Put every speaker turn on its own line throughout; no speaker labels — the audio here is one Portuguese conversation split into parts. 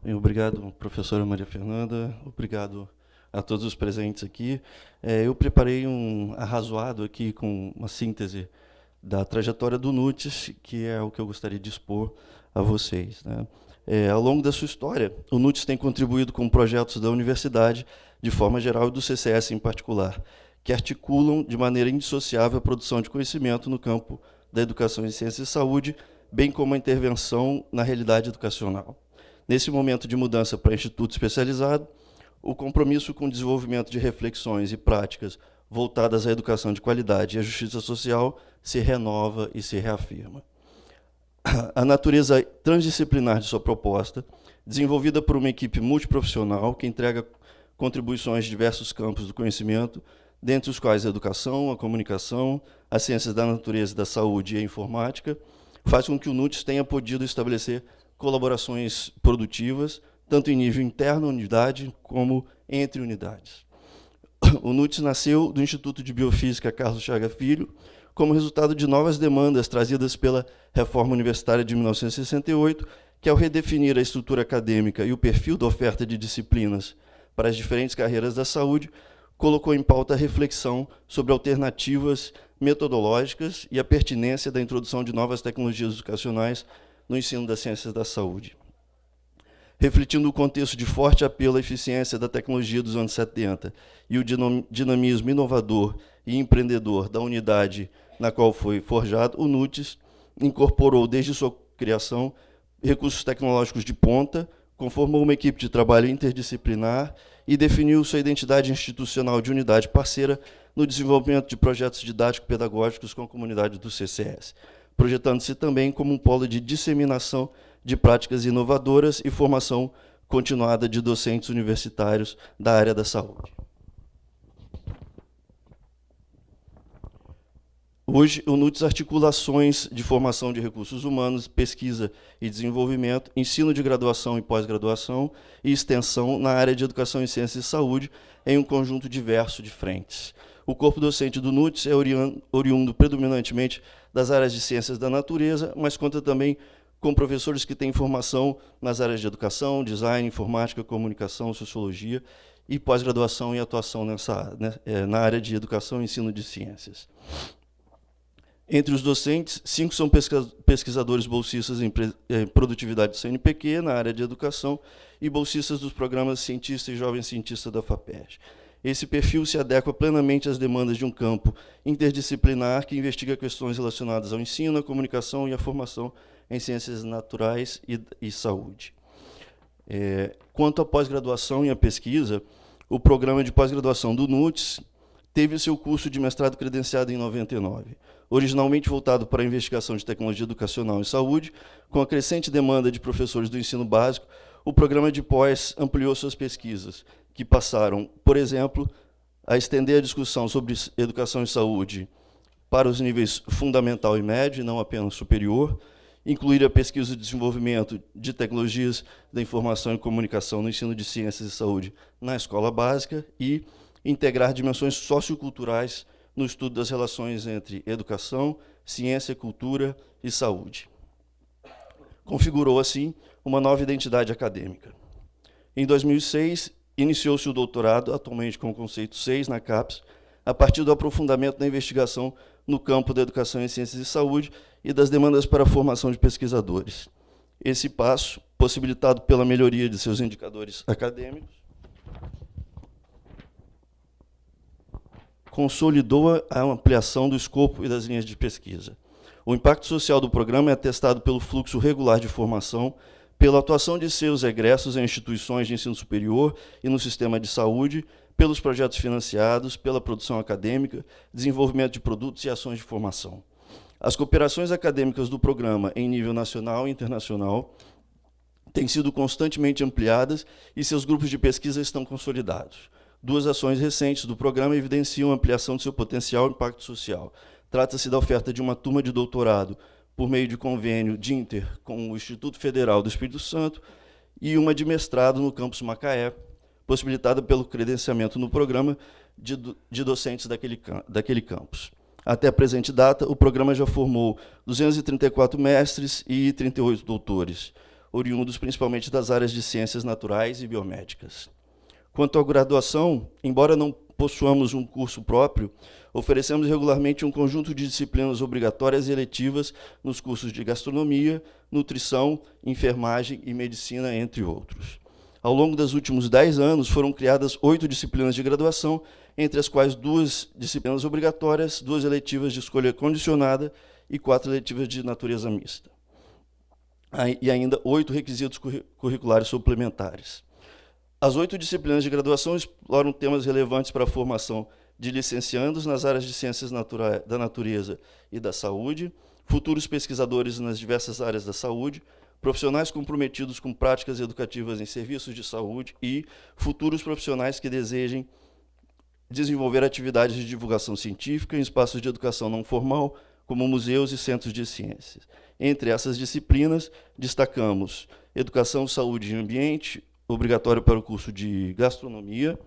Obrigado, professora Maria Fernanda. Obrigado a todos os presentes aqui. Eu preparei um arrazoado aqui com uma síntese da trajetória do NUTES, que é o que eu gostaria de expor a vocês, né? Ao longo da sua história, o NUTES tem contribuído com projetos da universidade, de forma geral, e do CCS em particular, que articulam de maneira indissociável a produção de conhecimento no campo da educação em ciências e saúde, bem como a intervenção na realidade educacional. Nesse momento de mudança para instituto especializado, o compromisso com o desenvolvimento de reflexões e práticas voltadas à educação de qualidade e à justiça social se renova e se reafirma. A natureza transdisciplinar de sua proposta, desenvolvida por uma equipe multiprofissional que entrega contribuições de diversos campos do conhecimento, dentre os quais a educação, a comunicação, as ciências da natureza e da saúde e a informática, faz com que o NUTES tenha podido estabelecer colaborações produtivas, tanto em nível interno, unidade, como entre unidades. O NUTES nasceu do Instituto de Biofísica Carlos Chaga Filho, como resultado de novas demandas trazidas pela Reforma Universitária de 1968, que, ao redefinir a estrutura acadêmica e o perfil da oferta de disciplinas para as diferentes carreiras da saúde, colocou em pauta a reflexão sobre alternativas metodológicas e a pertinência da introdução de novas tecnologias educacionais no ensino das ciências da saúde. Refletindo o contexto de forte apelo à eficiência da tecnologia dos anos 70 e o dinamismo inovador e empreendedor da unidade na qual foi forjado, o NUTES incorporou, desde sua criação, recursos tecnológicos de ponta, conformou uma equipe de trabalho interdisciplinar e definiu sua identidade institucional de unidade parceira no desenvolvimento de projetos didático-pedagógicos com a comunidade do CCS, projetando-se também como um polo de disseminação de práticas inovadoras e formação continuada de docentes universitários da área da saúde. Hoje, o NUTES articula ações de formação de recursos humanos, pesquisa e desenvolvimento, ensino de graduação e pós-graduação e extensão na área de educação em ciências e saúde em um conjunto diverso de frentes. O corpo docente do NUTES é oriundo predominantemente das áreas de ciências da natureza, mas conta também com professores que têm formação nas áreas de educação, design, informática, comunicação, sociologia e pós-graduação e atuação na área de educação e ensino de ciências. Entre os docentes, 5 são pesquisadores bolsistas em produtividade do CNPq, na área de educação, e bolsistas dos programas Cientista e Jovem Cientista da FAPERJ. Esse perfil se adequa plenamente às demandas de um campo interdisciplinar que investiga questões relacionadas ao ensino, à comunicação e à formação em ciências naturais e saúde. Quanto à pós-graduação e à pesquisa, o programa de pós-graduação do NUTES teve seu curso de mestrado credenciado em 99. Originalmente voltado para a investigação de tecnologia educacional e saúde, com a crescente demanda de professores do ensino básico, o programa de pós ampliou suas pesquisas, que passaram, por exemplo, a estender a discussão sobre educação e saúde para os níveis fundamental e médio, e não apenas superior, incluir a pesquisa e desenvolvimento de tecnologias da informação e comunicação no ensino de ciências e saúde na escola básica e integrar dimensões socioculturais no estudo das relações entre educação, ciência, cultura e saúde. Configurou, assim, uma nova identidade acadêmica. Em 2006, iniciou-se o doutorado, atualmente com o conceito 6, na CAPES, a partir do aprofundamento da investigação no campo da educação em ciências e saúde e das demandas para a formação de pesquisadores. Esse passo, possibilitado pela melhoria de seus indicadores acadêmicos, consolidou a ampliação do escopo e das linhas de pesquisa. O impacto social do programa é atestado pelo fluxo regular de formação, pela atuação de seus egressos em instituições de ensino superior e no sistema de saúde, pelos projetos financiados, pela produção acadêmica, desenvolvimento de produtos e ações de formação. As cooperações acadêmicas do programa em nível nacional e internacional têm sido constantemente ampliadas e seus grupos de pesquisa estão consolidados. 2 ações recentes do programa evidenciam a ampliação de seu potencial e impacto social. Trata-se da oferta de uma turma de doutorado por meio de convênio de Inter com o Instituto Federal do Espírito Santo e uma de mestrado no campus Macaé, possibilitada pelo credenciamento no programa de docentes daquele campus. Até a presente data, o programa já formou 234 mestres e 38 doutores. oriundos principalmente das áreas de ciências naturais e biomédicas. Quanto à graduação, embora não possuamos um curso próprio, oferecemos regularmente um conjunto de disciplinas obrigatórias e eletivas nos cursos de gastronomia, nutrição, enfermagem e medicina, entre outros. Ao longo dos últimos 10 anos, foram criadas 8 disciplinas de graduação, entre as quais 2 disciplinas obrigatórias, 2 eletivas de escolha condicionada e 4 eletivas de natureza mista. E ainda 8 requisitos curriculares suplementares. As 8 disciplinas de graduação exploram temas relevantes para a formação de licenciandos nas áreas de ciências da natureza e da saúde, futuros pesquisadores nas diversas áreas da saúde, profissionais comprometidos com práticas educativas em serviços de saúde e futuros profissionais que desejem desenvolver atividades de divulgação científica em espaços de educação não formal, como museus e centros de ciências. Entre essas disciplinas, destacamos Educação, Saúde e Ambiente, obrigatório para o curso de Gastronomia,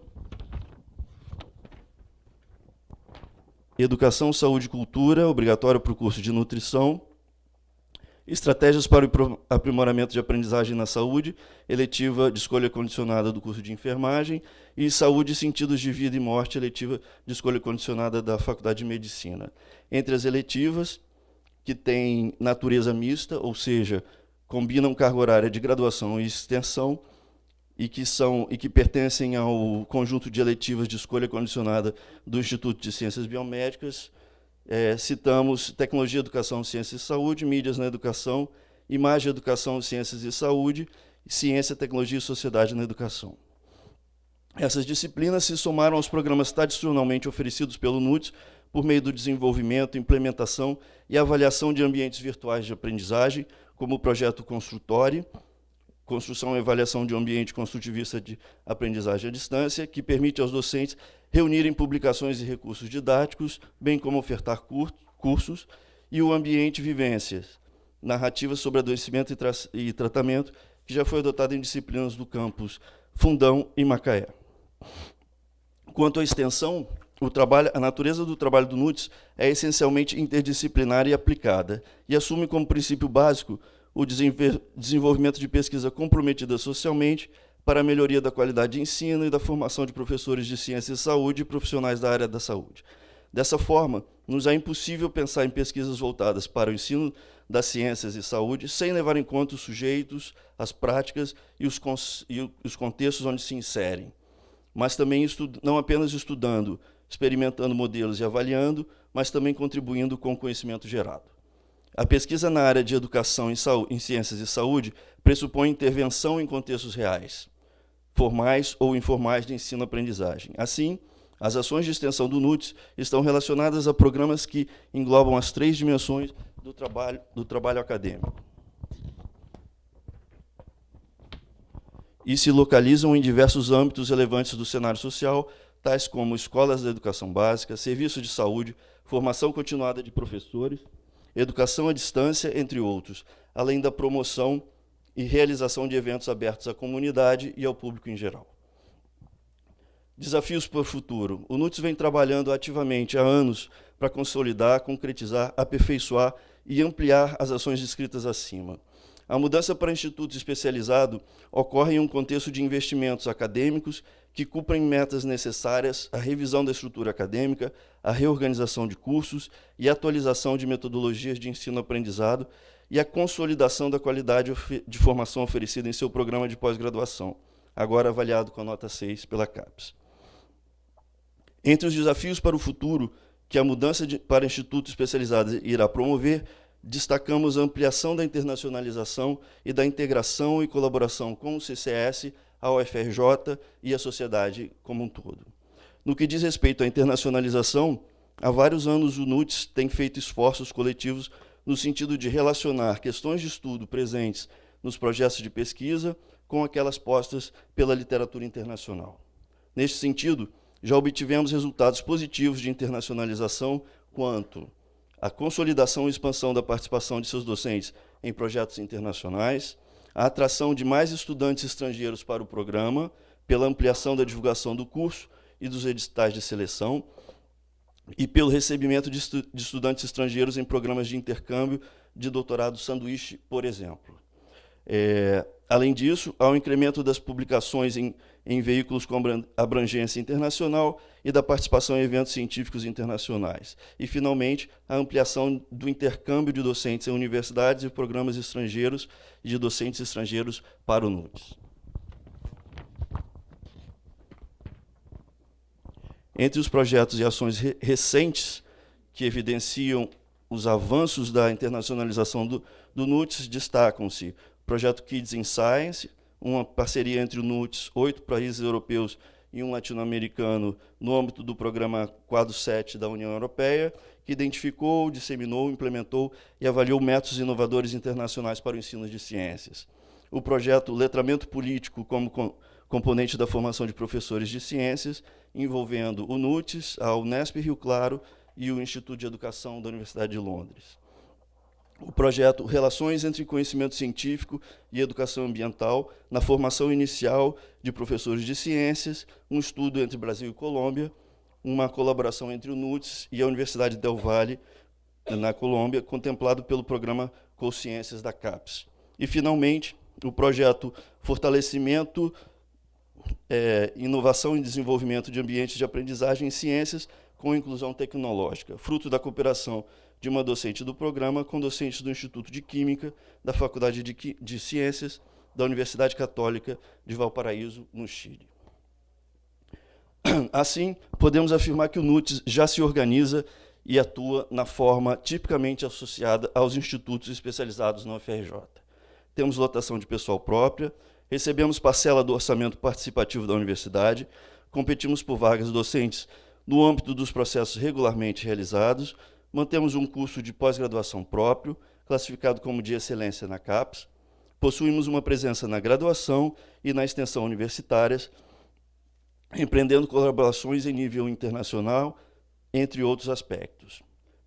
Educação, Saúde e Cultura, obrigatório para o curso de Nutrição, Estratégias para o aprimoramento de aprendizagem na saúde, eletiva de escolha condicionada do curso de enfermagem, e Saúde e Sentidos de Vida e Morte, eletiva de escolha condicionada da Faculdade de Medicina. Entre as eletivas, que têm natureza mista, ou seja, combinam carga horária de graduação e extensão, e que pertencem ao conjunto de eletivas de escolha condicionada do Instituto de Ciências Biomédicas, citamos Tecnologia, Educação, Ciências e Saúde, Mídias na Educação, Imagem, Educação, Ciências e Saúde, Ciência, Tecnologia e Sociedade na Educação. Essas disciplinas se somaram aos programas tradicionalmente oferecidos pelo NUTS por meio do desenvolvimento, implementação e avaliação de ambientes virtuais de aprendizagem, como o projeto Construtori, Construção e Avaliação de um Ambiente Construtivista de Aprendizagem à Distância, que permite aos docentes reunirem publicações e recursos didáticos, bem como ofertar cursos, e o Ambiente Vivências, narrativas sobre adoecimento e tratamento, que já foi adotado em disciplinas do campus Fundão e Macaé. Quanto à extensão, a natureza do trabalho do NUTS é essencialmente interdisciplinar e aplicada, e assume como princípio básico o desenvolvimento de pesquisa comprometida socialmente para a melhoria da qualidade de ensino e da formação de professores de ciência e saúde e profissionais da área da saúde. Dessa forma, nos é impossível pensar em pesquisas voltadas para o ensino das ciências e saúde sem levar em conta os sujeitos, as práticas e os contextos onde se inserem, mas também não apenas estudando, experimentando modelos e avaliando, mas também contribuindo com o conhecimento gerado. A pesquisa na área de educação em ciências e saúde pressupõe intervenção em contextos reais, formais ou informais de ensino-aprendizagem. Assim, as ações de extensão do NUTS estão relacionadas a programas que englobam as 3 dimensões do trabalho acadêmico e se localizam em diversos âmbitos relevantes do cenário social, tais como escolas da educação básica, serviços de saúde, formação continuada de professores, educação à distância, entre outros, além da promoção e realização de eventos abertos à comunidade e ao público em geral. Desafios para o futuro. O NUTS vem trabalhando ativamente há anos para consolidar, concretizar, aperfeiçoar e ampliar as ações descritas acima. A mudança para instituto especializado ocorre em um contexto de investimentos acadêmicos que cumprem metas necessárias à revisão da estrutura acadêmica, à reorganização de cursos e à atualização de metodologias de ensino-aprendizado e à consolidação da qualidade de formação oferecida em seu programa de pós-graduação, agora avaliado com a nota 6 pela CAPES. Entre os desafios para o futuro que a mudança para instituto especializado irá promover, destacamos a ampliação da internacionalização e da integração e colaboração com o CCS, a UFRJ e a sociedade como um todo. No que diz respeito à internacionalização, há vários anos o NUTS tem feito esforços coletivos no sentido de relacionar questões de estudo presentes nos projetos de pesquisa com aquelas postas pela literatura internacional. Neste sentido, já obtivemos resultados positivos de internacionalização quanto à consolidação e expansão da participação de seus docentes em projetos internacionais, a atração de mais estudantes estrangeiros para o programa, pela ampliação da divulgação do curso e dos editais de seleção, e pelo recebimento de estudantes estrangeiros em programas de intercâmbio de doutorado sanduíche, por exemplo. Além disso, há um incremento das publicações em veículos com abrangência internacional e da participação em eventos científicos internacionais. E, finalmente, a ampliação do intercâmbio de docentes em universidades e programas estrangeiros e de docentes estrangeiros para o NUTES. Entre os projetos e ações recentes que evidenciam os avanços da internacionalização do NUTES, destacam-se o projeto Kids in Science, uma parceria entre o NUTES, 8 países europeus e um latino-americano, no âmbito do programa Quadro 7 da União Europeia, que identificou, disseminou, implementou e avaliou métodos inovadores internacionais para o ensino de ciências. O projeto Letramento Político como componente da formação de professores de ciências, envolvendo o NUTES, a Unesp Rio Claro e o Instituto de Educação da Universidade de Londres. O projeto Relações entre Conhecimento Científico e Educação Ambiental na formação inicial de professores de ciências, um estudo entre Brasil e Colômbia, uma colaboração entre o NUTES e a Universidade Del Valle, na Colômbia, contemplado pelo programa Consciências da CAPES. E, finalmente, o projeto Fortalecimento, Inovação e Desenvolvimento de Ambientes de Aprendizagem em Ciências com Inclusão Tecnológica, fruto da cooperação de uma docente do programa com docentes do Instituto de Química, da Faculdade de Ciências, da Universidade Católica de Valparaíso, no Chile. Assim, podemos afirmar que o NUTES já se organiza e atua na forma tipicamente associada aos institutos especializados na UFRJ. Temos lotação de pessoal própria, recebemos parcela do orçamento participativo da universidade, competimos por vagas docentes no âmbito dos processos regularmente realizados, mantemos um curso de pós-graduação próprio, classificado como de excelência na CAPES, possuímos uma presença na graduação e na extensão universitárias, empreendendo colaborações em nível internacional, entre outros aspectos.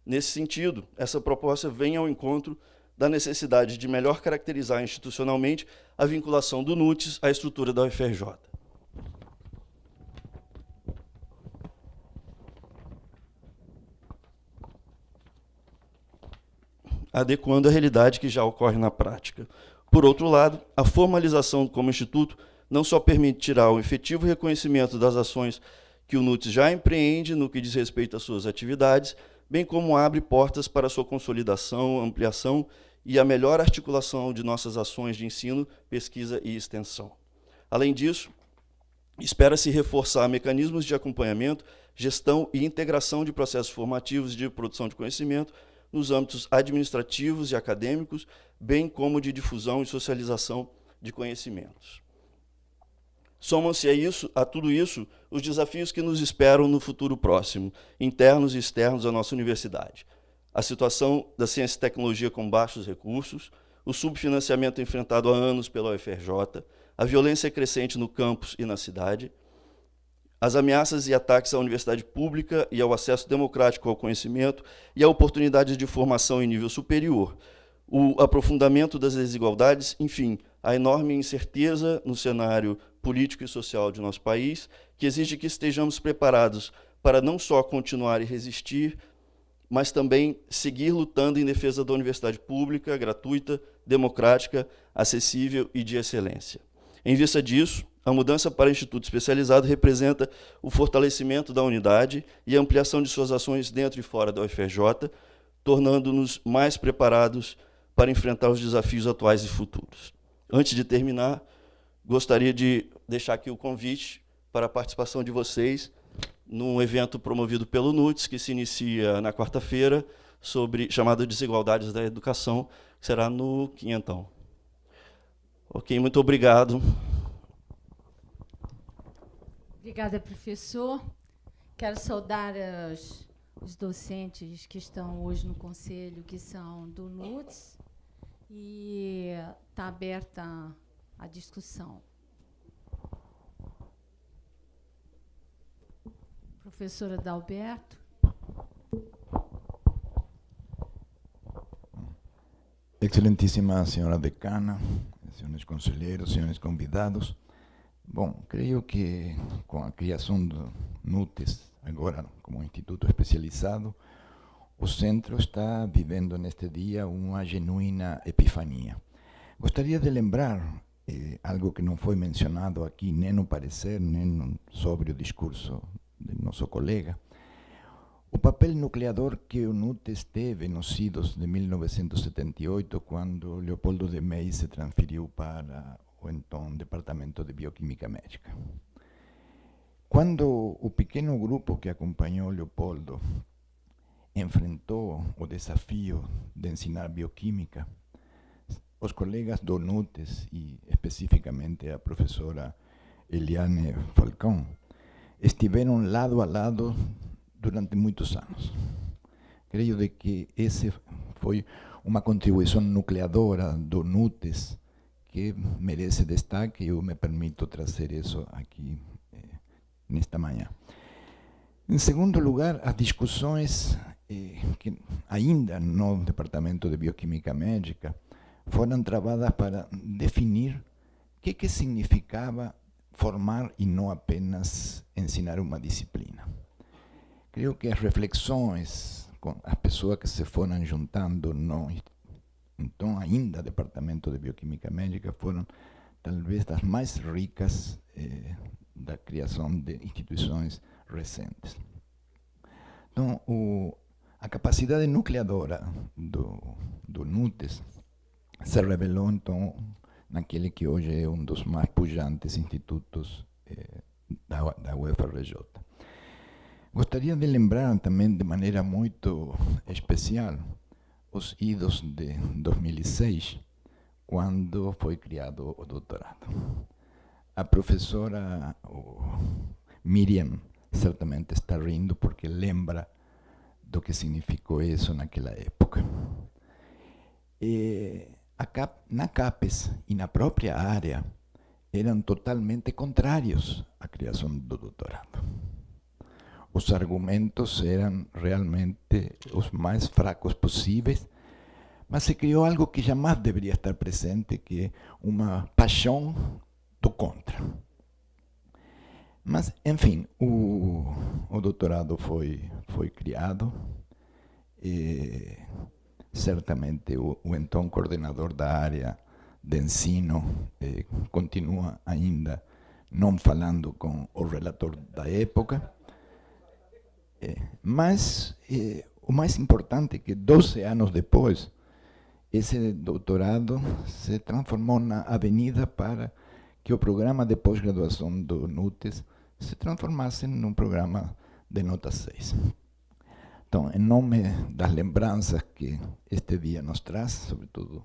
Nesse sentido, essa proposta vem ao encontro da necessidade de melhor caracterizar institucionalmente a vinculação do NUTES à estrutura da UFRJ. Adequando a realidade que já ocorre na prática. Por outro lado, a formalização como instituto não só permitirá o efetivo reconhecimento das ações que o NUTES já empreende no que diz respeito às suas atividades, bem como abre portas para sua consolidação, ampliação e a melhor articulação de nossas ações de ensino, pesquisa e extensão. Além disso, espera-se reforçar mecanismos de acompanhamento, gestão e integração de processos formativos de produção de conhecimento nos âmbitos administrativos e acadêmicos, bem como de difusão e socialização de conhecimentos. Somam-se a tudo isso os desafios que nos esperam no futuro próximo, internos e externos à nossa universidade. A situação da ciência e tecnologia com baixos recursos, o subfinanciamento enfrentado há anos pela UFRJ, a violência crescente no campus e na cidade, as ameaças e ataques à universidade pública e ao acesso democrático ao conhecimento e a oportunidades de formação em nível superior, o aprofundamento das desigualdades, enfim, a enorme incerteza no cenário político e social de nosso país, que exige que estejamos preparados para não só continuar e resistir, mas também seguir lutando em defesa da universidade pública, gratuita, democrática, acessível e de excelência. Em vista disso, a mudança para instituto especializado representa o fortalecimento da unidade e a ampliação de suas ações dentro e fora da UFRJ, tornando-nos mais preparados para enfrentar os desafios atuais e futuros. Antes de terminar, gostaria de deixar aqui o convite para a participação de vocês num evento promovido pelo NUTES, que se inicia na quarta-feira, chamado Desigualdades da Educação, que será no Quinhentão. Ok, muito obrigado.
Obrigada, professor. Quero saudar os docentes que estão hoje no Conselho, que são do NUTES, e está aberta a discussão. Professora Dalberto.
Excelentíssima senhora decana, senhores conselheiros, senhores convidados. Bom, creio que com a criação do NUTES, agora como instituto especializado, o centro está vivendo neste dia uma genuína epifania. Gostaria de lembrar algo que não foi mencionado aqui, nem no parecer, nem sobre o discurso do nosso colega. O papel nucleador que o NUTES teve nos idos de 1978, quando Leopoldo de May se transferiu para o então Departamento de Bioquímica Médica. Quando o pequeno grupo que acompanhou Leopoldo enfrentou o desafio de ensinar bioquímica, os colegas do NUTES, e especificamente a professora Eliane Falcão, estiveram lado a lado durante muitos anos. Creio de que esse foi uma contribuição nucleadora do NUTES que merece destaque, e eu me permito trazer isso aqui nesta manhã. Em segundo lugar, as discussões que ainda no Departamento de Bioquímica Médica foram travadas para definir o que significava formar e não apenas ensinar uma disciplina. Creio que as reflexões com as pessoas que se foram juntando no então ainda Departamento de Bioquímica Médica foram talvez das mais ricas da criação de instituições recentes. Então, a capacidade nucleadora do NUTES se revelou, então, naquele que hoje é um dos mais pujantes institutos da UFRJ. Gostaria de lembrar também, de maneira muito especial, os idos de 2006, quando foi criado o doutorado. A professora Miriam certamente está rindo porque lembra do que significou isso naquela época. Na CAPES e na própria área eram totalmente contrários à criação do doutorado. Os argumentos eram realmente os mais fracos possíveis, mas se criou algo que jamais deveria estar presente, que é uma paixão do contra. Mas, enfim, o doutorado foi criado, e certamente o então coordenador da área de ensino continua ainda não falando com o relator da época, mas o mais importante é que 12 anos depois, esse doutorado se transformou na avenida para que o programa de pós-graduação do NUTES se transformasse num programa de nota 6. Então, em nome das lembranças que este dia nos traz, sobretudo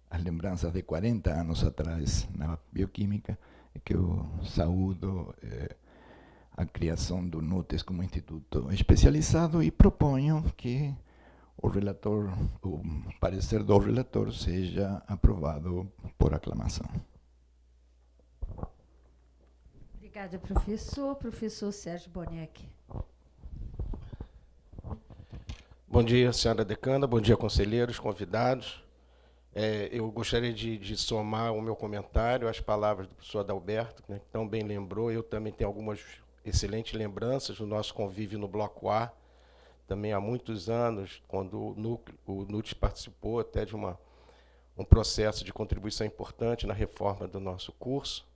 as lembranças de 40 anos atrás na bioquímica, é que eu saúdo a criação do NUTES como instituto especializado e proponho que o parecer do relator seja aprovado por aclamação.
Obrigada, professor. Professor Sérgio Boneck.
Bom dia, senhora decana, bom dia, conselheiros, convidados. Eu gostaria de somar o meu comentário às palavras do professor Adalberto, né, que tão bem lembrou. Eu também tenho algumas excelentes lembranças do nosso convívio no Bloco A, também há muitos anos, quando o NUTES participou até de um processo de contribuição importante na reforma do nosso curso,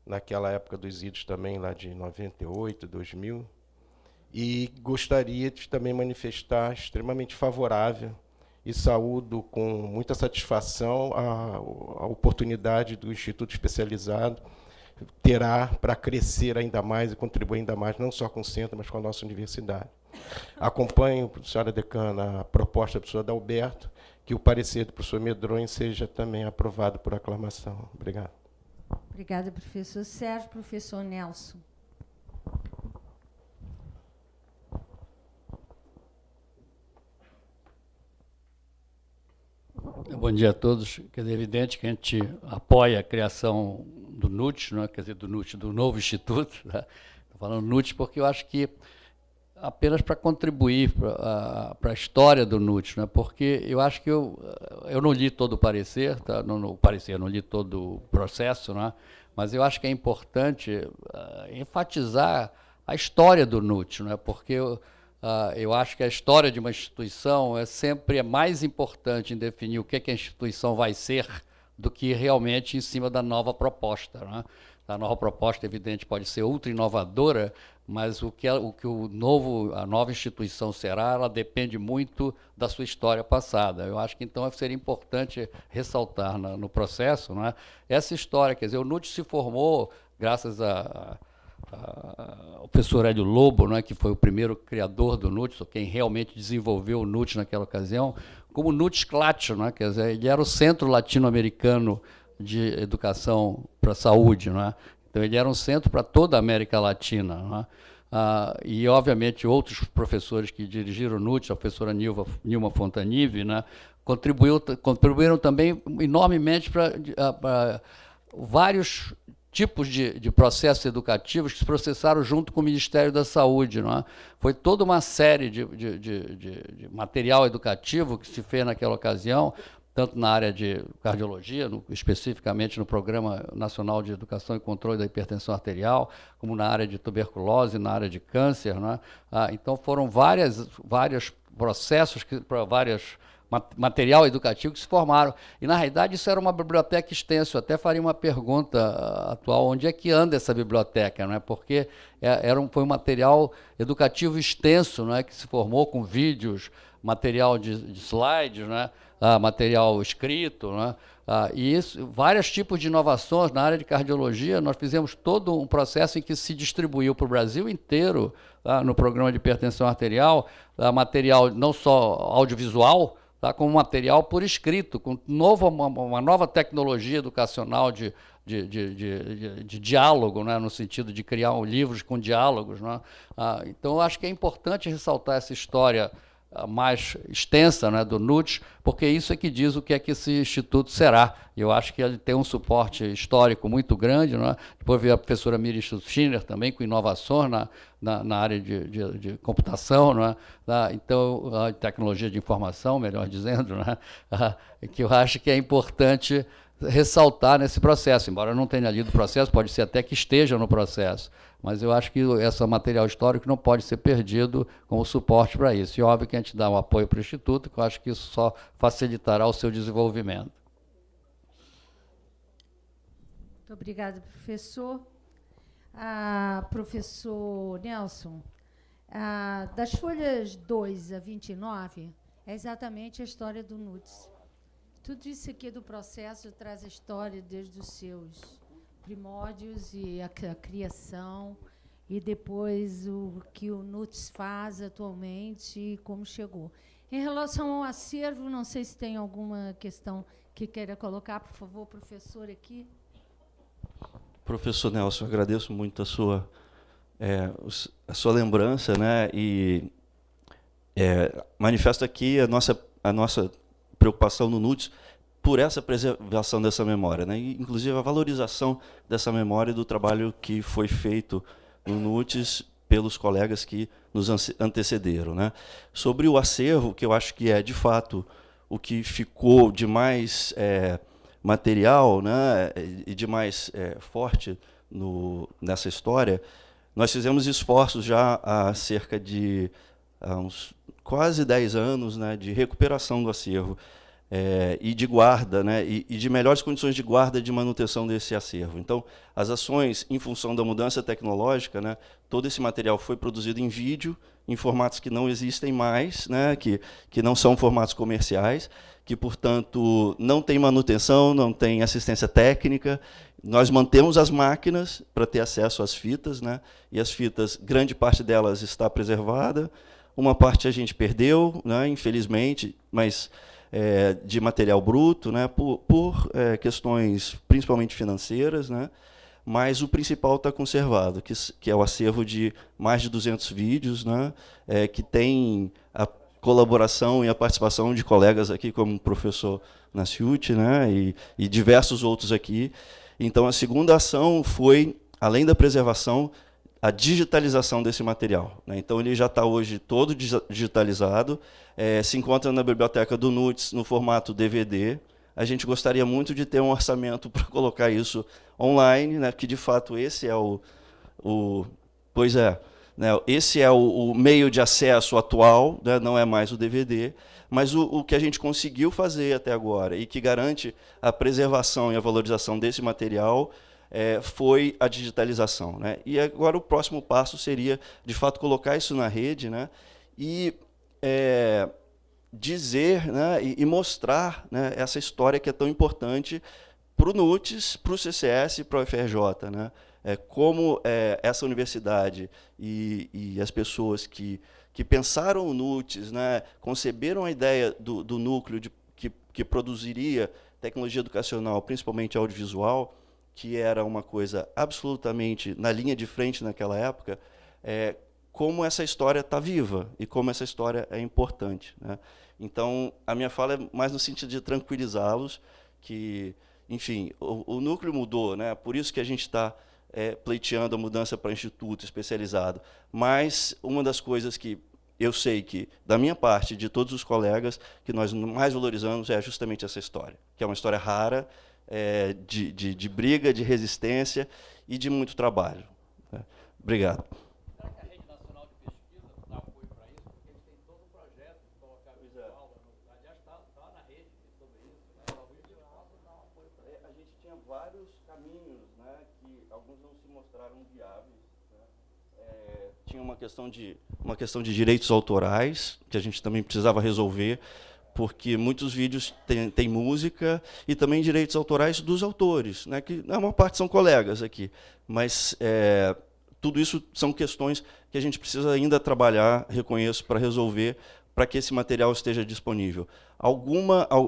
naquela época dos idos também, lá de 98, 2000, e gostaria de também manifestar extremamente favorável e saúdo com muita satisfação a oportunidade do Instituto Especializado terá para crescer ainda mais e contribuir ainda mais, não só com o centro, mas com a nossa universidade. Acompanho, senhora decana, a proposta do professor Adalberto, que o parecer do professor Medronho seja também aprovado por aclamação. Obrigado.
Obrigada, professor Sérgio. Professor Nelson.
Bom dia a todos. Quer dizer, é evidente que a gente apoia a criação do NUTES, não é? Quer dizer, do NUTES, do novo instituto. Estou falando NUTES porque eu acho que apenas para contribuir para a história do NUTES, né? Porque eu acho que eu não li todo o parecer, tá? Eu não li todo o processo, né? Mas eu acho que é importante enfatizar a história do NUTES, né? Porque eu acho que a história de uma instituição é sempre mais importante em definir o que a instituição vai ser do que realmente em cima da nova proposta, né? A nova proposta, evidente, pode ser ultra inovadora, mas a nova instituição será, ela depende muito da sua história passada. Eu acho que, então, seria importante ressaltar no processo, né, essa história. Quer dizer, o NUT se formou graças ao professor Hélio Lobo, né, que foi o primeiro criador do NUT, quem realmente desenvolveu o NUT naquela ocasião, como NUT Clatio, né, quer dizer, ele era o Centro Latino-Americano de Educação para a Saúde, né? Então, ele era um centro para toda a América Latina, né? E, obviamente, outros professores que dirigiram o NUT, a professora Nilma Fontanive, né, contribuíram também enormemente para vários tipos de processos educativos que se processaram junto com o Ministério da Saúde, não é? Foi toda uma série de material educativo que se fez naquela ocasião, tanto na área de cardiologia, especificamente no Programa Nacional de Educação e Controle da Hipertensão Arterial, como na área de tuberculose, na área de câncer, né? Então, foram vários processos, material educativo que se formaram. E, na realidade, isso era uma biblioteca extensa. Eu até faria uma pergunta atual, onde é que anda essa biblioteca? Não é? Porque foi um material educativo extenso, não é? Que se formou com vídeos, material de slides, né? Material escrito, né? E vários tipos de inovações na área de cardiologia. Nós fizemos todo um processo em que se distribuiu para o Brasil inteiro, no programa de hipertensão arterial, material não só audiovisual, como material por escrito, com uma nova tecnologia educacional de diálogo, né, no sentido de criar livros com diálogos, né? Então, eu acho que é importante ressaltar essa história mais extensa, né, do NUT, porque isso é que diz o que é que esse instituto será. Eu acho que ele tem um suporte histórico muito grande, né? Depois veio a professora Miriam Schiller também, com inovações na área de computação, né? Então, a tecnologia de informação, melhor dizendo, né? Que eu acho que é importante ressaltar nesse processo, embora eu não tenha lido o processo, pode ser até que esteja no processo, mas eu acho que esse material histórico não pode ser perdido como suporte para isso. E óbvio que a gente dá um apoio para o Instituto, que eu acho que isso só facilitará o seu desenvolvimento.
Muito obrigada, professor. Professor Nelson, das folhas 2 a 29, é exatamente a história do NUTS. Tudo isso aqui do processo traz a história desde os seus primórdios e a criação, e depois o que o NUTS faz atualmente e como chegou. Em relação ao acervo, não sei se tem alguma questão que queira colocar, por favor, professor, aqui.
Professor Nelson, agradeço muito a sua lembrança, né? E manifesto aqui a nossa preocupação no NUTS por essa preservação dessa memória, né? E, inclusive, a valorização dessa memória do trabalho que foi feito no NUTS pelos colegas que nos antecederam, né? Sobre o acervo, que eu acho que é, de fato, o que ficou de mais material, né, e de mais forte nessa história, nós fizemos esforços já há cerca de uns quase 10 anos, né, de recuperação do acervo e de guarda, né, e de melhores condições de guarda e de manutenção desse acervo. Então, as ações, em função da mudança tecnológica, né, todo esse material foi produzido em vídeo, em formatos que não existem mais, né, que não são formatos comerciais, que, portanto, não tem manutenção, não tem assistência técnica. Nós mantemos as máquinas para ter acesso às fitas, né, e as fitas, grande parte delas está preservada, uma parte a gente perdeu, né, infelizmente, mas de material bruto, né, por questões principalmente financeiras, né, mas o principal está conservado, que é o acervo de mais de 200 vídeos, né, que tem a colaboração e a participação de colegas aqui, como o professor Naciuti, né, e diversos outros aqui. Então, a segunda ação foi, além da preservação, a digitalização desse material, né? Então, ele já está hoje todo digitalizado, se encontra na biblioteca do NUTS no formato DVD. A gente gostaria muito de ter um orçamento para colocar isso online, né? Porque, de fato, esse é pois é, né? Esse é o meio de acesso atual, né? Não é mais o DVD, mas o que a gente conseguiu fazer até agora e que garante a preservação e a valorização desse material foi a digitalização, né? E agora o próximo passo seria, de fato, colocar isso na rede, né? E dizer, né? E mostrar, né? Essa história que é tão importante para o NUTES, para o CCS e para o UFRJ, né? Como essa universidade e as pessoas que pensaram o NUTES, né? Conceberam a ideia do núcleo que produziria tecnologia educacional, principalmente audiovisual, que era uma coisa absolutamente na linha de frente naquela época, como essa história está viva e como essa história é importante, né? Então, a minha fala é mais no sentido de tranquilizá-los, que, enfim, o núcleo mudou, né? Por isso que a gente está pleiteando a mudança para instituto especializado. Mas uma das coisas que eu sei que, da minha parte, de todos os colegas, que nós mais valorizamos é justamente essa história, que é uma história rara, de briga, de resistência e de muito trabalho. Obrigado.
Será que a Rede Nacional de Pesquisa dá apoio para isso? Porque eles têm todo um projeto de colocar visual, aliás, está na rede sobre isso, né? Talvez eles possam dar um apoio para isso.
A gente tinha vários caminhos, né, que alguns não se mostraram viáveis, né? Tinha uma questão de direitos autorais, que a gente também precisava resolver, porque muitos vídeos têm música e também direitos autorais dos autores, né, que a maior parte são colegas aqui, mas tudo isso são questões que a gente precisa ainda trabalhar, reconheço, para resolver, para que esse material esteja disponível.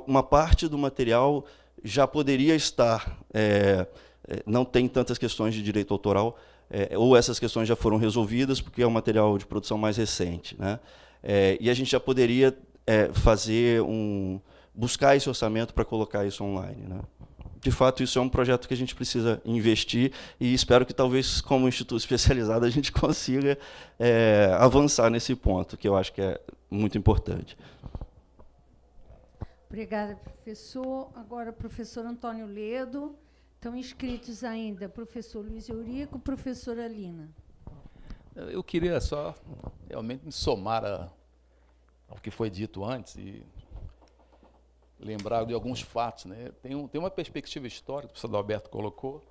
Uma parte do material já poderia estar, não tem tantas questões de direito autoral, ou essas questões já foram resolvidas, porque é um material de produção mais recente, né? E a gente já poderia buscar esse orçamento para colocar isso online, né? De fato, isso é um projeto que a gente precisa investir e espero que, talvez, como instituto especializado, a gente consiga avançar nesse ponto, que eu acho que é muito importante.
Obrigada, professor. Agora, o professor Antônio Ledo. Estão inscritos ainda professor Luiz Eurico, professora Lina.
Eu queria só realmente me somar ao que foi dito antes e lembrar de alguns fatos, né? Tem uma perspectiva histórica que o professor Alberto colocou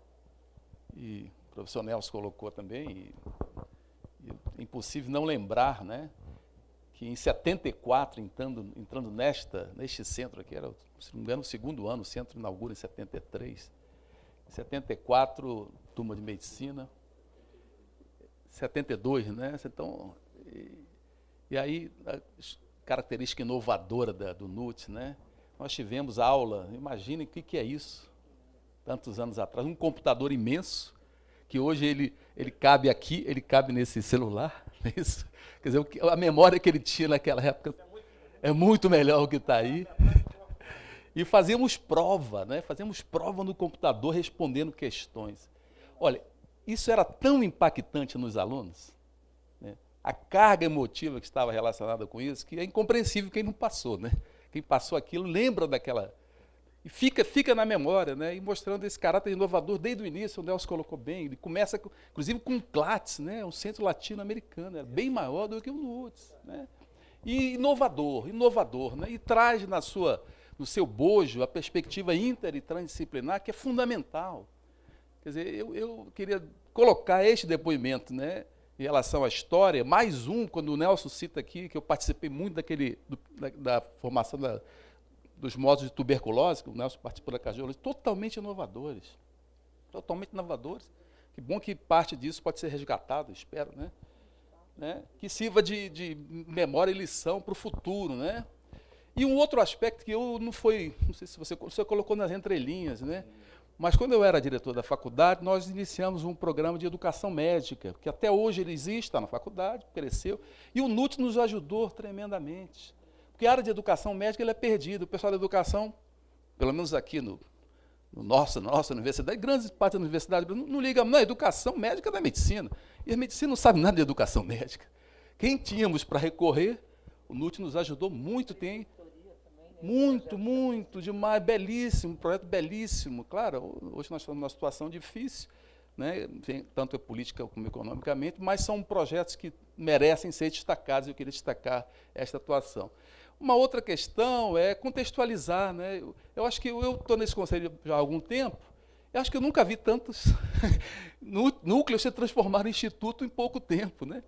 e o professor Nelson colocou também, e é impossível não lembrar, né, que em 74, entrando neste centro aqui, era, se não me engano, o segundo ano, o centro inaugura em 73, em 74, turma de medicina, 72, né? Então, e aí, a característica inovadora do NUTES, né? Nós tivemos aula, imaginem o que é isso, tantos anos atrás, um computador imenso, que hoje ele cabe aqui, ele cabe nesse celular, não é isso? Quer dizer, a memória que ele tinha naquela época é muito melhor o que está aí. E fazíamos prova, né? Fazíamos prova no computador respondendo questões. Olha, isso era tão impactante nos alunos, né? A carga emotiva que estava relacionada com isso, que é incompreensível quem não passou, né? Quem passou aquilo lembra daquela... E fica na memória, né? E mostrando esse caráter inovador desde o início, o Nelson colocou bem. Ele começa, inclusive, com o CLATS, né? Um centro latino-americano, era bem maior do que o NUTES, né? E inovador, né? E traz no seu bojo a perspectiva inter e transdisciplinar, que é fundamental. Quer dizer, eu queria colocar este depoimento, né, em relação à história, mais um, quando o Nelson cita aqui, que eu participei muito da formação dos modos de tuberculose, que o Nelson participou da cardiologia, totalmente inovadores. Totalmente inovadores. Que bom que parte disso pode ser resgatado, espero, né? Que sirva de memória e lição para o futuro, né? E um outro aspecto que não sei se você colocou nas entrelinhas, né? Mas quando eu era diretor da faculdade, nós iniciamos um programa de educação médica, que até hoje ele existe, está na faculdade, cresceu, e o NUTES nos ajudou tremendamente. Porque a área de educação médica ele é perdida. O pessoal da educação, pelo menos aqui na nossa universidade, grandes partes da universidade, não liga, não, educação médica é da medicina. E a medicina não sabe nada de educação médica. Quem tínhamos para recorrer, o NUTES nos ajudou muito, tem muito demais, belíssimo, projeto belíssimo. Claro, hoje nós estamos numa situação difícil, né, tanto política como economicamente, mas são projetos que merecem ser destacados, e eu queria destacar esta atuação. Uma outra questão é contextualizar, né? Eu acho que eu estou nesse conselho já há algum tempo, eu acho que eu nunca vi tantos núcleos se transformarem em instituto em pouco tempo, né?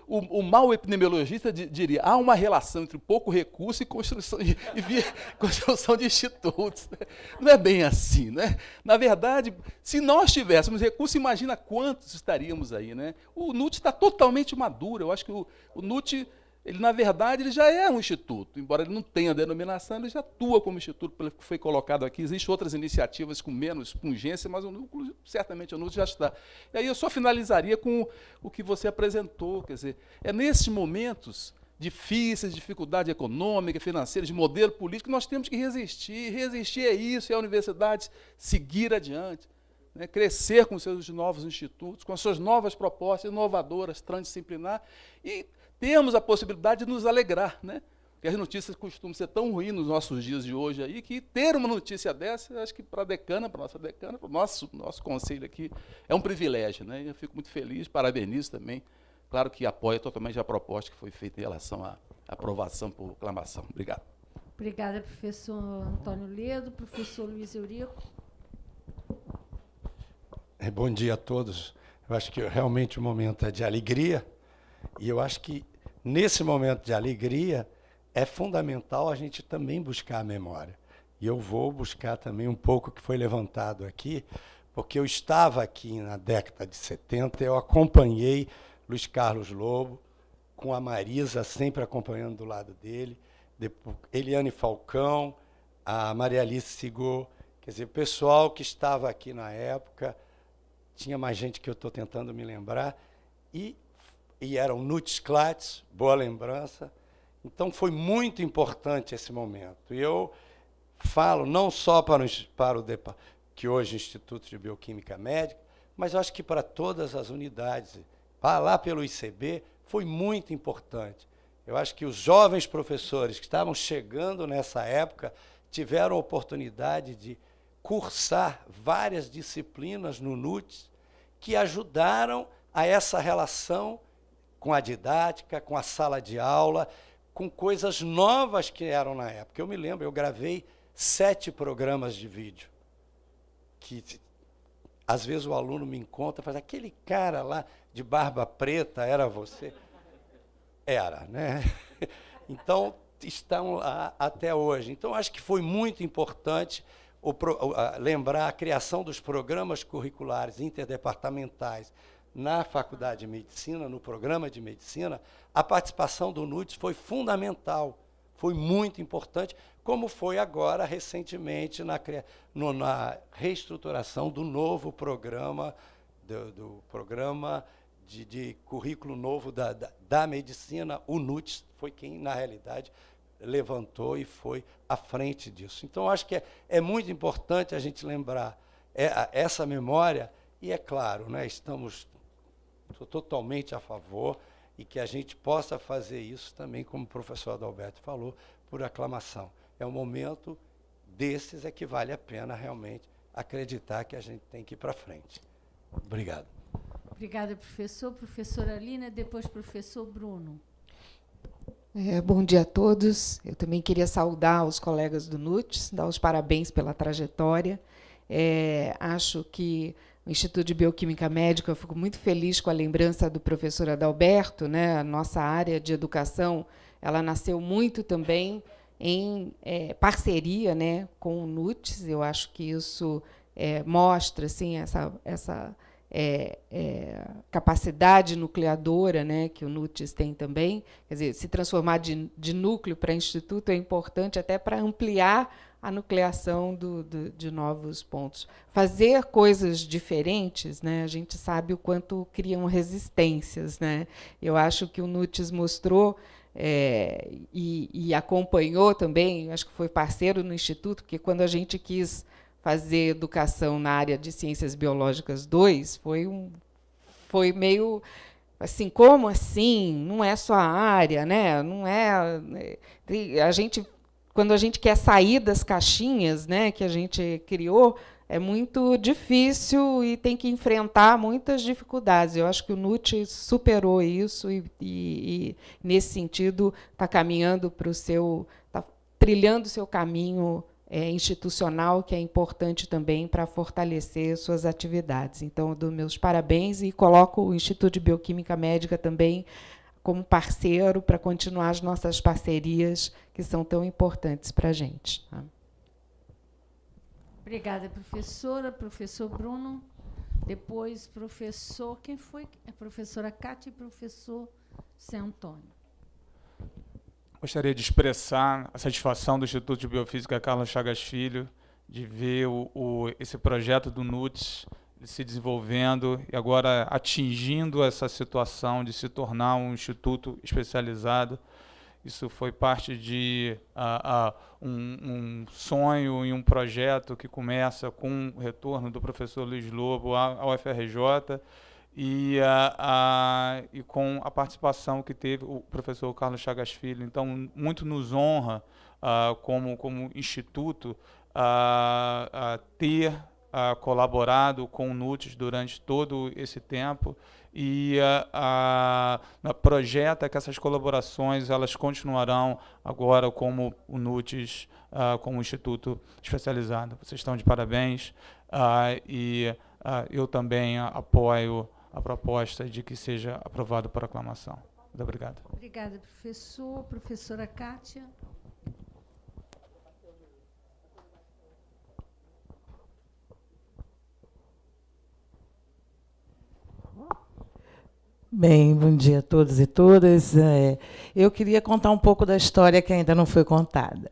O mau epidemiologista diria, há uma relação entre pouco recurso e construção de institutos. Não é bem assim, né? Na verdade, se nós tivéssemos recurso, imagina quantos estaríamos aí, né? O NUT está totalmente maduro. Eu acho que o NUT, ele, na verdade, ele já é um instituto. Embora ele não tenha denominação, ele já atua como instituto, pelo que foi colocado aqui. Existem outras iniciativas com menos pungência, mas o núcleo, certamente o NUT já está. E aí eu só finalizaria com o que você apresentou. Quer dizer, é nesses momentos difíceis, de dificuldade econômica, financeira, de modelo político, que nós temos que resistir. Resistir é isso, é a universidade seguir adiante, né, crescer com seus novos institutos, com as suas novas propostas inovadoras, transdisciplinar, e temos a possibilidade de nos alegrar, né? Porque as notícias costumam ser tão ruins nos nossos dias de hoje aí, que ter uma notícia dessa, acho que para a decana, para a nossa decana, para o nosso conselho aqui, é um privilégio, né? Eu fico muito feliz, parabenizo também. Claro que apoio totalmente a proposta que foi feita em relação à aprovação por aclamação. Obrigado.
Obrigada, professor Antônio Ledo. Professor Luiz Eurico.
Bom dia a todos. Eu acho que realmente o momento é de alegria, e eu acho que nesse momento de alegria é fundamental a gente também buscar a memória. E eu vou buscar também um pouco o que foi levantado aqui, porque eu estava aqui na década de 70, eu acompanhei Luiz Carlos Lobo, com a Marisa sempre acompanhando do lado dele, depois, Eliane Falcão, a Maria Alice Sigor, quer dizer, o pessoal que estava aqui na época, tinha mais gente que eu estou tentando me lembrar, e eram Nutis Clatts, boa lembrança. Então, foi muito importante esse momento. E eu falo não só para o que hoje é o Instituto de Bioquímica Médica, mas eu acho que para todas as unidades. Lá pelo ICB, foi muito importante. Eu acho que os jovens professores que estavam chegando nessa época tiveram a oportunidade de cursar várias disciplinas no NUTS que ajudaram a essa relação com a didática, com a sala de aula, com coisas novas que eram na época. Eu me lembro, eu gravei 7 programas de vídeo, que às vezes o aluno me encontra e fala, aquele cara lá de barba preta, era você? Era, né? Então, estão lá até hoje. Então, acho que foi muito importante lembrar a criação dos programas curriculares interdepartamentais na Faculdade de Medicina, no programa de Medicina. A participação do NUTS foi fundamental, foi muito importante, como foi agora, recentemente, na reestruturação do novo programa, do programa de currículo novo da medicina. O NUTS foi quem, na realidade, levantou e foi à frente disso. Então, acho que é muito importante a gente lembrar essa memória, e, é claro, né, estou totalmente a favor, e que a gente possa fazer isso também, como o professor Adalberto falou, por aclamação. É um momento desses que vale a pena realmente acreditar que a gente tem que ir para frente. Obrigado.
Obrigada, professor. Professora Alina, depois professor Bruno.
Bom dia a todos. Eu também queria saudar os colegas do NUTS, dar os parabéns pela trajetória. Acho que o Instituto de Bioquímica Médica, eu fico muito feliz com a lembrança do professor Adalberto, né? A nossa área de educação, ela nasceu muito também em parceria, né, com o NUTS. Eu acho que isso mostra assim, essa capacidade nucleadora, né, que o NUTS tem também. Quer dizer, se transformar de núcleo para instituto é importante até para ampliar a nucleação de novos pontos. Fazer coisas diferentes, né, a gente sabe o quanto criam resistências, né? Eu acho que o NUTS mostrou e acompanhou também, acho que foi parceiro no Instituto, porque quando a gente quis fazer educação na área de Ciências Biológicas 2, foi meio assim, como assim? Não é só a área, né? Não é. Quando a gente quer sair das caixinhas, né, que a gente criou, é muito difícil e tem que enfrentar muitas dificuldades. Eu acho que o NUT superou isso e nesse sentido, está caminhando para o seu, está trilhando o seu caminho institucional, que é importante também para fortalecer suas atividades. Então, eu dou meus parabéns e coloco o Instituto de Bioquímica Médica também como parceiro para continuar as nossas parcerias, que são tão importantes para a gente. Tá?
Obrigada, professora. Professor Bruno. Depois, professor... Quem foi? A professora Cátia e professor Zé Antônio.
Gostaria de expressar a satisfação do Instituto de Biofísica Carlos Chagas Filho de ver esse projeto do NUTS se desenvolvendo e agora atingindo essa situação de se tornar um instituto especializado. Isso foi parte de um sonho e um projeto que começa com o retorno do professor Luiz Lobo ao UFRJ e com a participação que teve o professor Carlos Chagas Filho. Então, muito nos honra, como instituto, ter colaborado com o NUTS durante todo esse tempo e projeta que essas colaborações elas continuarão agora como o NUTS, como instituto especializado. Vocês estão de parabéns e eu também apoio a proposta de que seja aprovado por aclamação. Muito obrigado.
Obrigada, professor. Professora Cátia.
Bem, bom dia a todos e todas. Eu queria contar um pouco da história que ainda não foi contada.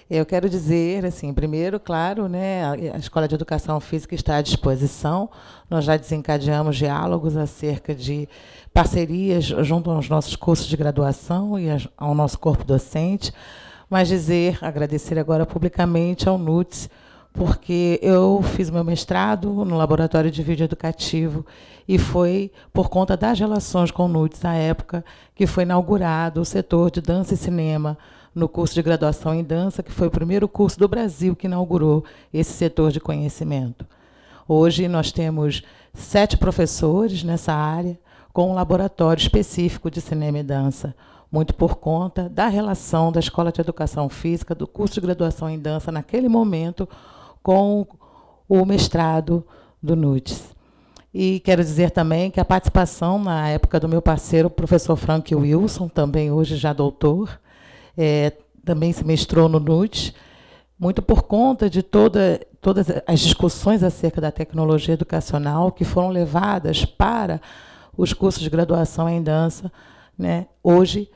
Eu quero dizer, assim, primeiro, claro, né, a Escola de Educação Física está à disposição. Nós já desencadeamos diálogos acerca de parcerias junto aos nossos cursos de graduação e ao nosso corpo docente, mas agradecer agora publicamente ao NUTS, porque eu fiz meu mestrado no Laboratório de Vídeo Educativo e foi por conta das relações com o NUTS, à época, que foi inaugurado o setor de dança e cinema no curso de graduação em dança, que foi o primeiro curso do Brasil que inaugurou esse setor de conhecimento. Hoje nós temos 7 professores nessa área, com um laboratório específico de cinema e dança, muito por conta da relação da Escola de Educação Física, do curso de graduação em dança, naquele momento, com o mestrado do NUTS. E quero dizer também que a participação, na época do meu parceiro, o professor Frank Wilson, também hoje já doutor, também se mestrou no NUTS, muito por conta de todas as discussões acerca da tecnologia educacional que foram levadas para os cursos de graduação em dança. Né? Hoje,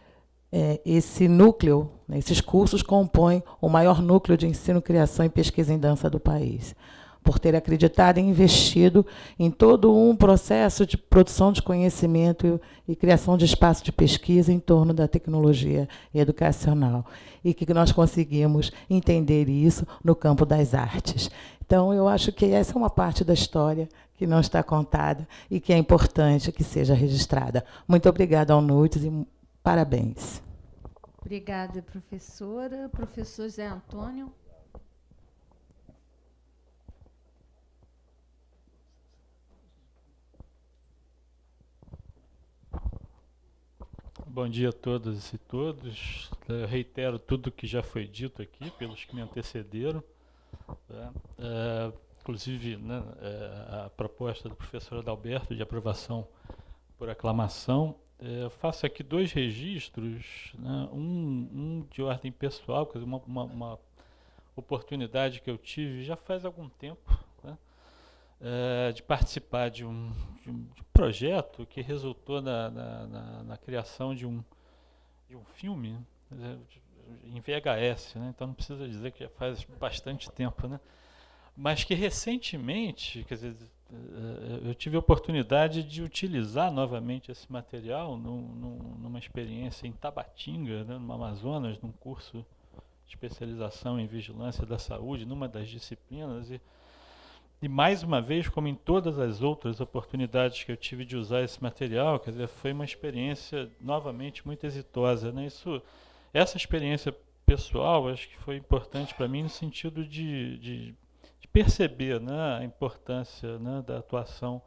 esse núcleo, esses cursos compõem o maior núcleo de ensino, criação e pesquisa em dança do país, por ter acreditado e investido em todo um processo de produção de conhecimento e criação de espaço de pesquisa em torno da tecnologia educacional, e que nós conseguimos entender isso no campo das artes. Então, eu acho que essa é uma parte da história que não está contada e que é importante que seja registrada. Muito obrigada ao NUTS e parabéns.
Obrigada, professora. Professor Zé Antônio.
Bom dia a todas e todos. Eu reitero tudo que já foi dito aqui pelos que me antecederam. Inclusive, né, a proposta do professor Adalberto de aprovação por aclamação. Faço aqui 2 registros, né, um de ordem pessoal, quer dizer, uma oportunidade que eu tive já faz algum tempo, né, de participar de um projeto que resultou na criação de um filme, né, em VHS, né, então não precisa dizer que já faz bastante tempo, né, mas que recentemente, quer dizer, eu tive a oportunidade de utilizar novamente esse material numa experiência em Tabatinga, né, no Amazonas, num curso de especialização em vigilância da saúde, numa das disciplinas, e mais uma vez, como em todas as outras oportunidades que eu tive de usar esse material, quer dizer, foi uma experiência novamente muito exitosa, né? Essa experiência pessoal, acho que foi importante para mim no sentido de perceber, né, a importância, né, da atuação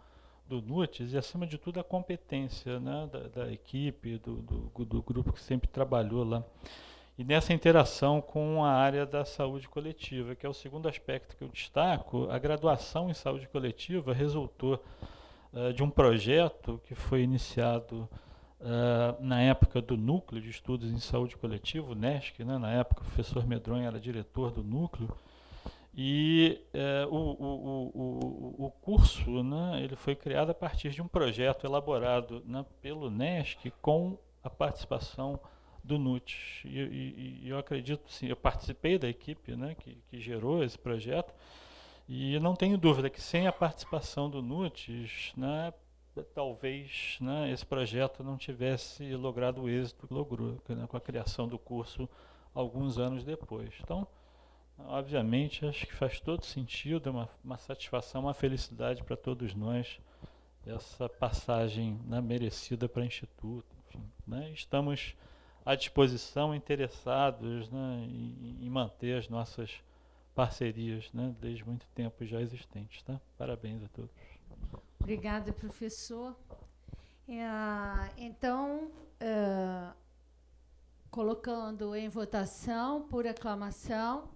do NUTES e, acima de tudo, a competência, né, da equipe, do grupo que sempre trabalhou lá. E nessa interação com a área da saúde coletiva, que é o segundo aspecto que eu destaco, a graduação em saúde coletiva resultou de um projeto que foi iniciado na época do Núcleo de Estudos em Saúde Coletiva, o NESC, né, na época o professor Medronha era diretor do núcleo, e o curso, né, ele foi criado a partir de um projeto elaborado, né, pelo NESC com a participação do NUTES. E eu acredito, sim, eu participei da equipe, né, que gerou esse projeto, e não tenho dúvida que sem a participação do NUTES, né, talvez, né, esse projeto não tivesse logrado o êxito que logrou, né, com a criação do curso alguns anos depois. Então, obviamente, acho que faz todo sentido, é uma satisfação, uma felicidade para todos nós, essa passagem, né, merecida para o Instituto. Enfim, né, estamos à disposição, interessados, né, em manter as nossas parcerias, né, desde muito tempo já existentes. Tá? Parabéns a todos.
Obrigada, professor. Então, colocando em votação por aclamação.